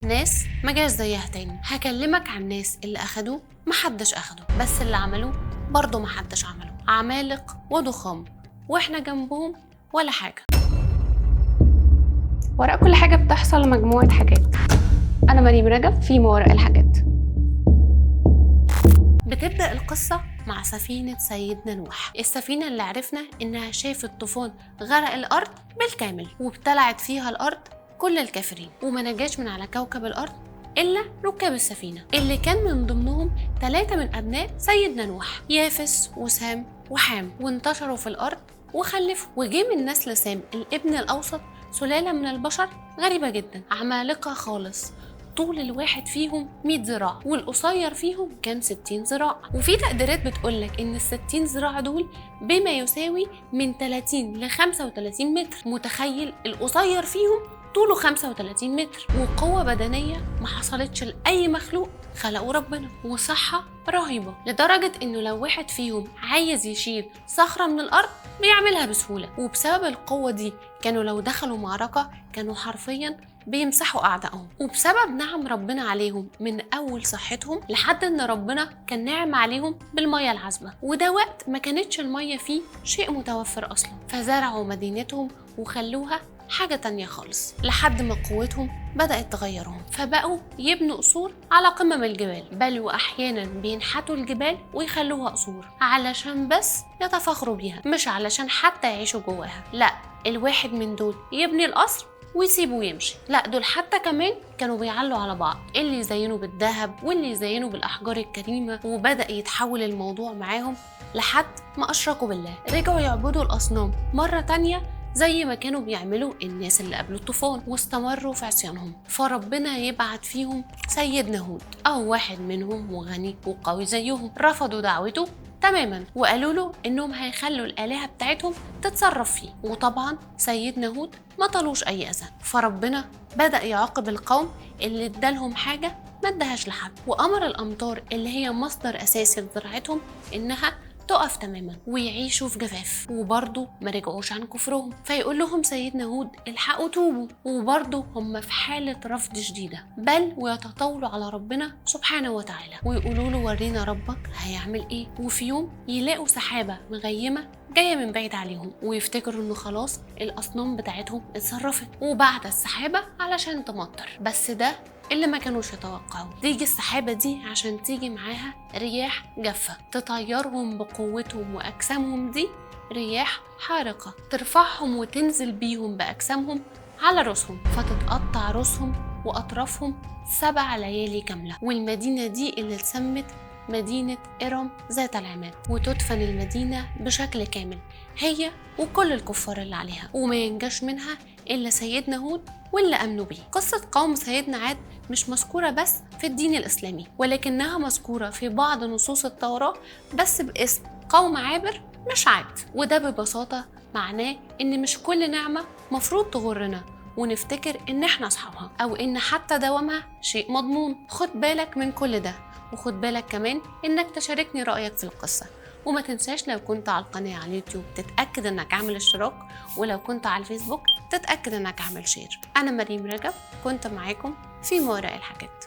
ناس ما جاش زيها تاني. هكلمك عن ناس اللي أخدوه محدش أخده، بس اللي عملوه برضه محدش عمله. عمالق وضخام وإحنا جنبهم ولا حاجة. وراء كل حاجة بتحصل مجموعة حاجات. أنا مريم رجب في ما وراء الحاجات. بتبدأ القصة مع سفينة سيدنا نوح، السفينة اللي عرفنا إنها شافت طوفان غرق الأرض بالكامل وابتلعت فيها الأرض كل الكافرين، وما نجاش من على كوكب الأرض إلا ركاب السفينة اللي كان من ضمنهم 3 من أبناء سيدنا نوح، يافس وسام وحام، وانتشروا في الأرض وخلفوا. وجه من نسل سام الابن الأوسط سلالة من البشر غريبة جدا، عمالقة خالص، طول الواحد فيهم 100 ذراع والقصير فيهم كان 60 ذراع. وفي تقديرات بتقولك ان ال60 ذراع دول بما يساوي من 30 ل 35 متر. متخيل القصير فيهم طوله 35 متر، وقوة بدنية ما حصلتش لأي مخلوق خلقه ربنا، وصحة رهيبة لدرجة انه لو واحد فيهم عايز يشيل صخرة من الأرض بيعملها بسهولة. وبسبب القوة دي كانوا لو دخلوا معركة كانوا حرفيا بيمسحوا أعدائهم. وبسبب نعم ربنا عليهم من أول صحتهم لحد إن ربنا كان ناعم عليهم بالمية العذبة، وده وقت ما كانتش المية فيه شيء متوفر أصلا، فزرعوا مدينتهم وخلوها حاجة تانية خالص لحد ما قوتهم بدأت تغيرهم، فبقوا يبنوا قصور على قمم الجبال، بل وأحيانا بينحتوا الجبال ويخلوها قصور علشان بس يتفاخروا بيها، مش علشان حتى يعيشوا جواها. لا، الواحد من دول يبني القصر ويسيبه ويمشي، لا دول حتى كمان كانوا بيعلوا على بعض، اللي يزينوا بالذهب واللي يزينوا بالأحجار الكريمة. وبدأ يتحول الموضوع معاهم لحد ما أشركوا بالله، رجعوا يعبدوا الأصنام مرة تانية زي ما كانوا بيعملوا الناس اللي قبل الطوفان، واستمروا في عصيانهم. فربنا يبعت فيهم سيدنا هود أو واحد منهم وغني وقوي زيهم، رفضوا دعوته تماما وقالوا له انهم هيخلوا الآلهة بتاعتهم تتصرف فيه. وطبعا سيدنا هود ما طلوش اي اذى، فربنا بدأ يعاقب القوم اللي ادالهم حاجة ما ادهاش لحد، وامر الامطار اللي هي مصدر اساسي لزراعتهم انها تقف تماما ويعيشوا في جفاف. وبرضه ما رجعوش عن كفرهم، فيقول لهم سيدنا هود الحقوا توبوا، وبرضه هم في حالة رفض شديدة، بل ويتطاولوا على ربنا سبحانه وتعالى ويقولوا له ورينا ربك هيعمل ايه. وفي يوم يلاقوا سحابة مغيمة جاية من بعيد عليهم ويفتكروا انه خلاص الاصنام بتاعتهم اتصرفت وبعد السحابة علشان تمطر. بس ده اللي ما كانوش يتوقعوا، تيجي السحابة دي عشان تيجي معاها رياح جافة تطيرهم بقوتهم وأجسامهم دي، رياح حارقة ترفعهم وتنزل بيهم بأجسامهم على رؤوسهم، فتتقطع رؤوسهم وأطرافهم 7 ليالي كاملة. والمدينة دي اللي اتسمت مدينة إرم ذات العماد، وتدفن المدينة بشكل كامل هي وكل الكفار اللي عليها، وما ينجش منها إلا سيدنا هود واللي أمنوا بيه. قصة قوم سيدنا عاد مش مذكورة بس في الدين الإسلامي، ولكنها مذكورة في بعض نصوص التوراة بس باسم قوم عابر مش عاد. وده ببساطة معناه إن مش كل نعمة مفروض تغرنا ونفتكر إن إحنا أصحابها أو إن حتى دوامها شيء مضمون. خد بالك من كل ده، وخد بالك كمان إنك تشاركني رأيك في القصة. وما تنساش لو كنت على القناة على اليوتيوب تتأكد إنك عامل اشتراك، ولو كنت على الفيسبوك تتأكد إنك عامل شير. أنا مريم رجب كنت معاكم في ما وراء الحاجات.